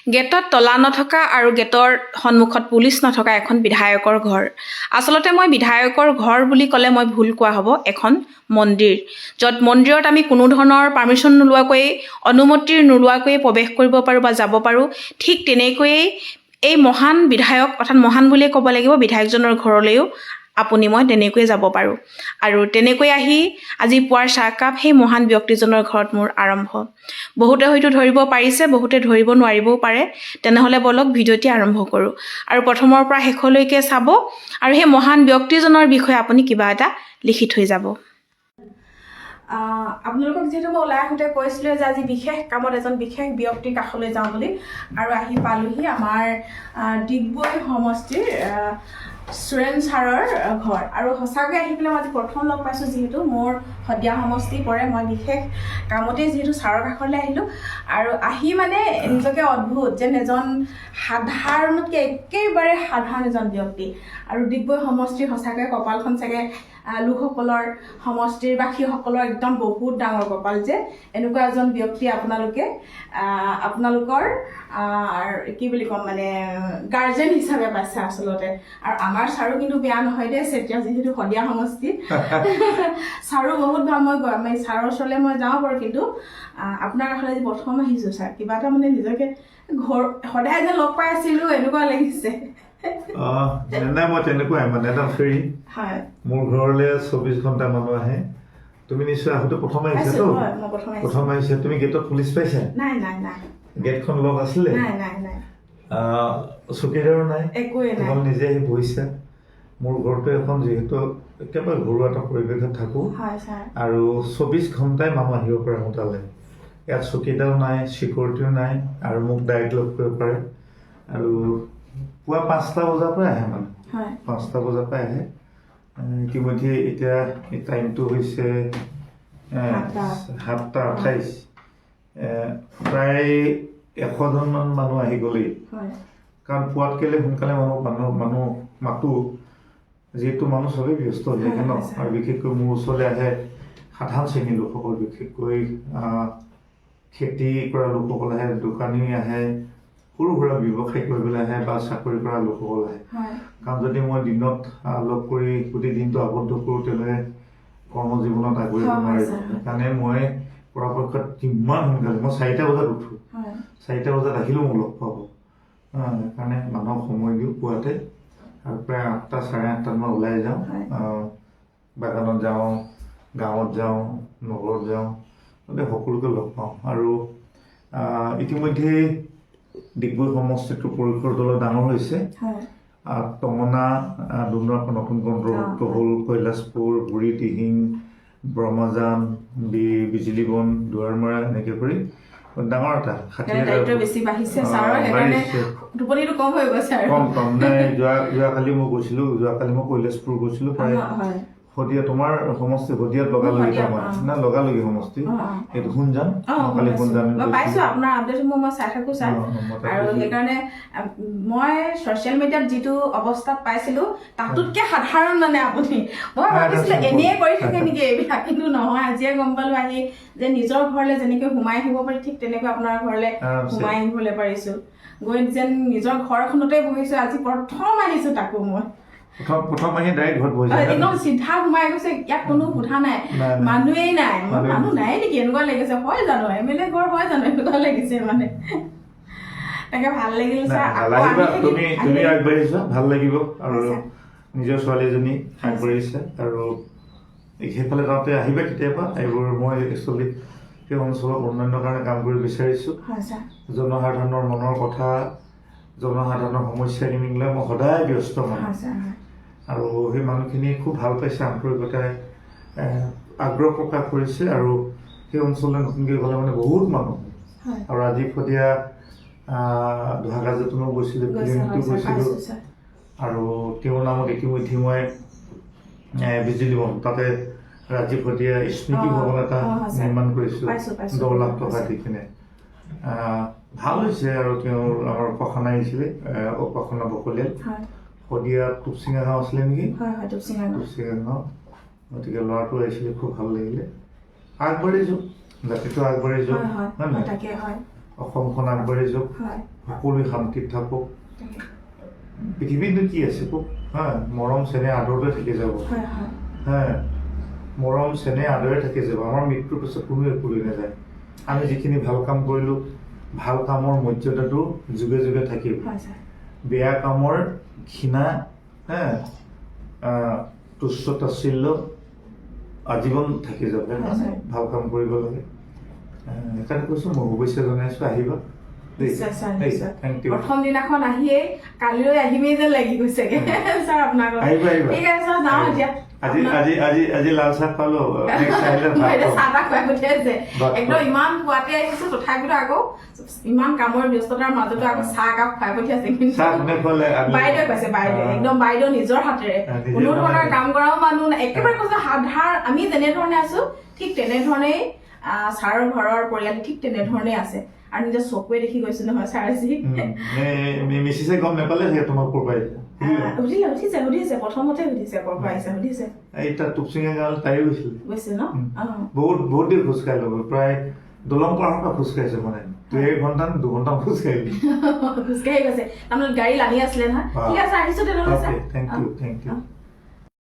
গেটত তলা নথকা আৰু গেটৰ সন্মুখত পুলিচ নথকা এখন বিধায়কৰ ঘৰ। আচলতে মই বিধায়কৰ ঘৰ বুলি ক'লে মই ভুল কোৱা হ'ব, এখন মন্দিৰ, য'ত মন্দিৰত আমি কোনো ধৰণৰ পাৰ্মিশ্যন নোলোৱাকৈয়ে, অনুমতি নোলোৱাকৈয়ে প্ৰৱেশ কৰিব পাৰোঁ বা যাব পাৰোঁ। ঠিক তেনেকৈয়ে এই মহান বিধায়ক, অৰ্থাৎ মহান বুলিয়ে ক'ব লাগিব, বিধায়কজনৰ ঘৰলৈও আপুনি মই তেনেকৈয়ে যাব পাৰোঁ। আৰু তেনেকৈ আহি আজি পুৱাৰ চাহকাপ সেই মহান ব্যক্তিজনৰ ঘৰত মোৰ আৰম্ভ। বহুতে হয়তো ধৰিব পাৰিছে, বহুতে ধৰিব নোৱাৰিবও পাৰে। তেনেহ'লে বলক ভিডিঅ'টি আৰম্ভ কৰোঁ আৰু প্ৰথমৰ পৰা শেষলৈকে চাব আৰু সেই মহান ব্যক্তিজনৰ বিষয়ে আপুনি কিবা এটা লিখি থৈ যাব। আপোনালোকক যিহেতু মই ওলাই আহোঁতে কৈছিলোঁ যে আজি বিশেষ কামত এজন বিশেষ ব্যক্তিৰ কাষলৈ যাওঁ বুলি, আৰু আহি পালোহি আমাৰ ডিগবৈ সমষ্টিৰ সুৰেন ছাৰৰ ঘৰ। আৰু সঁচাকৈ আহি পেলাই মই আজি প্ৰথম লগ পাইছোঁ, যিহেতু মোৰ শদিয়া সমষ্টি পৰে। মই বিশেষ কামতেই যিহেতু ছাৰৰ কাষলৈ আহিলোঁ, আৰু আহি মানে নিজকে অদ্ভুত যেন এজন সাধাৰণতকৈ একেবাৰে সাধাৰণ এজন ব্যক্তি। আৰু ডিগবৈ সমষ্টিৰ সঁচাকৈ কপালখন চাগে লোকসকলৰ, সমষ্টিৰ বাসীসকলৰ একদম বহুত ডাঙৰ কপাল যে এনেকুৱা এজন ব্যক্তি আপোনালোকৰ কি বুলি ক'ম, মানে গাৰ্জেন হিচাপে পাইছে আচলতে। আৰু আমাৰ ছাৰো কিন্তু বেয়া নহয় দেই, এতিয়া যিহেতু শদিয়া সমষ্টি ছাৰো বহুত ভাল। মই ছাৰৰ ওচৰলৈ মই যাওঁ বাৰু, কিন্তু আপোনাৰ কাষলৈ আজি প্ৰথম আহিছোঁ ছাৰ। কিবা এটা মানে নিজকে ঘৰ সদায় যে লগ পাই আছিলোঁ এনেকুৱা লাগিছে। নাই, মই তেনেকুৱাই মানে এটা ফ্ৰী। মোৰ ঘৰলৈ 24 ঘণ্টা মানুহ আহে। তুমি নিশ্চয় আহোঁতে প্ৰথম আহিছাতো? প্ৰথম আহিছে। তুমি গেটত পুলিচ পাইছা? নাই নাই নাই। গেটখন লক আছিলে? নাই নাই নাই। চকীদাৰো নাই? একোৱে নাই। তোমালোক নিজে আহি বহিছা। মোৰ ঘৰটো এখন যিহেতু একেবাৰে ঘৰুৱা এটা পৰিৱেশত থাকোঁ, আৰু 24 ঘণ্টাই মানুহ আহিব পাৰে মোৰ তালৈ। ইয়াত চকীদাৰো নাই, চিকিউৰিটিও নাই, আৰু মোক ডাইৰেক্ট লগ কৰিব পাৰে। আৰু পুৱা 5টা বজাৰ পৰাই আহে মানুহ, 5টা বজাৰ পৰাই আহে। ইতিমধ্যে এতিয়া টাইমটো হৈছে 7:28। প্ৰায় 100জনমান মানুহ আহি গ'লেই, কাৰণ পোৱাত কেলে সোনকালে মানুহ মাতো, যিহেতু মানুহ চবেই ব্যস্ত হৈ থাকে ন। আৰু বিশেষকৈ মোৰ ওচৰলৈ আহে সাধাৰণ শ্ৰেণীৰ লোকসকল, বিশেষকৈ খেতি কৰা লোকসকল আহে, দোকানী আহে, সৰু সুৰা ব্যৱসায় কৰিবলৈ আহে, বা চাকৰি কৰা লোকসকল আহে। কাৰণ যদি মই দিনত লগ কৰি গোটেই দিনটো আবদ্ধ কৰোঁ, তেনেহ'লে কৰ্মজীৱনত আগবাঢ়িব নোৱাৰিব। সেইকাৰণে মই পৰাপক্ষত কিমান সোনকালে, মই 4টা বজাত উঠোঁ, 4টা বজাত আহিলেও মোক লগ পাব। সেইকাৰণে মানুহক সময় দিওঁ পুৱাতে, আৰু প্ৰায় 8টা, 8:30 মই ওলাই যাওঁ। বাগানত যাওঁ, গাঁৱত যাওঁ, নগৰত যাওঁ, তাতে সকলোকে লগ পাওঁ। আৰু ইতিমধ্যে ডিগবৈ সমষ্টিটো পৰিসৰ দলত ডাঙৰ হৈছে। টঙনা, ডুমৰাখন নতুনকৈ অন্তৰ্ভুক্ত হ'ল, কৈলাশপুৰ, বুঢ়ী দিহিং, ব্ৰহ্মজান, বিজুলীবন, দুৱাৰমৰা, এনেকৈ কৰি ডাঙৰ এটা 60,000 বেছি বাঢ়িছে ছাৰৰ, সেইকাৰণে টোপনিটো কম হৈ গৈছে। কম নাই। যোৱাকালি মই গৈছিলোঁ, মই কৈলাশপুৰ গৈছিলোঁ। প্ৰায় শদিয়া, তোমাৰ সমষ্টি শদিয়াত লগালগি না লগালগি সমষ্টি, এইটো শুনজান, কালি শুনজান পাইছোঁ। আপোনাৰ আপডেটসমূহ মই চাই থাকোঁ ছাৰ, আৰু সেইকাৰণে মই ছ'চিয়েল মিডিয়াত যিটো অৱস্থাত পাইছিলোঁ তাতোতকৈ সাধাৰণ মানে আপুনি। মই ভাবিছিলোঁ এনেই কৰি থাকে নেকি এইবিলাক, কিন্তু নহয়, আজিয়ে গম পালোঁ আহি যে নিজৰ ঘৰলৈ যেনেকৈ সোমাই আহিব পাৰি, ঠিক তেনেকৈ আপোনাৰ ঘৰলৈ সোমাই আহিবলৈ পাৰিছোঁ। গৈ যেন নিজৰ ঘৰখনতে বহিছোঁ। আজি প্ৰথম আহিছোঁ, তাকো মই প্ৰথম আহি ডাইৰেক্ট ঘৰত বহিছে, একদম চিধা সোমাই গৈছে। ইয়াত কোনো সোধা নাই, মানুহেই নাই। মানুহ নাই নেকি এনেকুৱা লাগিছে। হয় জানো MLA ঘৰ, হয় জানো এনেকুৱা লাগিছে মানে। তাকে ভাল লাগিল ছাৰ। তুমি আগবাঢ়িছা, ভাল লাগিব। আৰু নিজৰ ছোৱালীজনী আগবাঢ়িছে, আৰু সেইফালে যাওঁতে আহিবা কেতিয়াবা। এইবোৰ মই একচুৱেলি সেই অঞ্চলৰ উন্নয়নৰ কাৰণে কাম কৰিব বিচাৰিছোঁ। জনসাধাৰণৰ মনৰ কথা, জনসাধাৰণৰ সমস্যাখিনি লৈ মই সদায় ব্যস্ত মানুহ, আৰু সেই মানুহখিনি খুব ভাল পাইছে, আন্তৰিকতাই আগ্ৰহ প্ৰকাশ কৰিছে। আৰু সেই অঞ্চললৈ নতুনকৈ গ'লে মানে বহুত মানুহ। আৰু আজি শদিয়া ধোহাগাজতো গৈছিলোঁ, ক্লিনিকতো গৈছিলোঁ, আৰু তেওঁৰ নামত ইতিমধ্যে মই বিজুলীবন, তাতে ৰাজীৱ শদিয়া স্মৃতি ভৱন এটা নিৰ্মাণ কৰিছোঁ 10 লাখ টকা দি কিনে। ভাল হৈছে। আৰু তেওঁৰ আমাৰ উপাসনা আহিছিলে, উপাসনা বকলিয়াল, শদিয়া টুপচিঙা গাঁও আছিলে নেকি? টুপচিঙা গাঁও। গতিকে ল'ৰাটো আহিছিলে, খুব ভাল লাগিলে। আগবাঢ়িছোঁ, জাতিটো আগবাঢ়িছোঁ, হয় নহয়? অসমখন আগবাঢ়ি যাওক, সকলোৱে শান্তিত থাকক। পৃথিৱীতনো কি আছে কওক, হা, মৰম চেনেহ আদৰতে থাকি যাব, হা, মৰম চেনেহ আদৰে থাকি যাব। আমাৰ মৃত্যুৰ পিছত কোনো একো লৈ নাযায়। আমি যিখিনি ভাল কাম কৰিলোঁ, ভাল কামৰ মৰ্যাদাটো যুগে যুগে থাকিব। বেয়া কামৰ ঘৃণা, হা, তুচ্ছ তাচ্ছিল্য আজীৱন থাকি যাব। ভাল কাম কৰিব লাগে। সেইকাৰণে কৈছোঁ, মই শুভেচ্ছা জনাইছোঁ, আহিবা। প্ৰথম দিনাখন আহিয়েই কালিলৈ আহিমেই যেন লাগি গৈছেগে ছাৰ আপোনাক। ঠিক আছে ছাৰ, যাওঁ এতিয়া। আজি লাল চাহ খালো, চাহ তাহ খুৱাই পঠিয়াইছে। একদম ইমান পুৱাতে আহিছো, তথাপিতো আকৌ ইমান কামৰ ব্যস্ততাৰ মাজতো আকৌ চাহ একাপ খুৱাই পঠিয়াইছে। কিন্তু বাইদেউ কৈছে, বাইদেউ একদম বাইদেউ নিজৰ হাতেৰে কোনো ধৰণৰ কাম কৰাও মানুহ নাই। একেবাৰে কৈছে সাধাৰণ, আমি যেনেধৰণে আছো ঠিক তেনেধৰণেই ছাৰৰ ঘৰৰ পৰিয়াল ঠিক তেনেধৰণেই আছে। আৰু নিজৰ চকুৱে দেখি গৈছো নহয় ছাৰ। আজি মিছিছে গম নাপালে যে তোমাক ক'ৰ পৰা সুধিছে প্ৰথমতে সুধিছে ক'ৰ পৰা আহিছে সুধিছে। এতিয়া টুপচিঙা গাঁৱত তাইও গৈছে ন? বহুত দেৰি খোজকাঢ়ি ল'ব, প্ৰায় দলং পাৰৰ পৰা খোজকাঢ়িছে, মানে 2 ঘণ্টা 2 ঘণ্টা খোজকাঢ়ি গৈছে। তাৰমানে গাড়ী লাগি আছিলে নহয়। ঠিক আছে, আহিছো তেনেহ'লে ছাৰ। Thank U.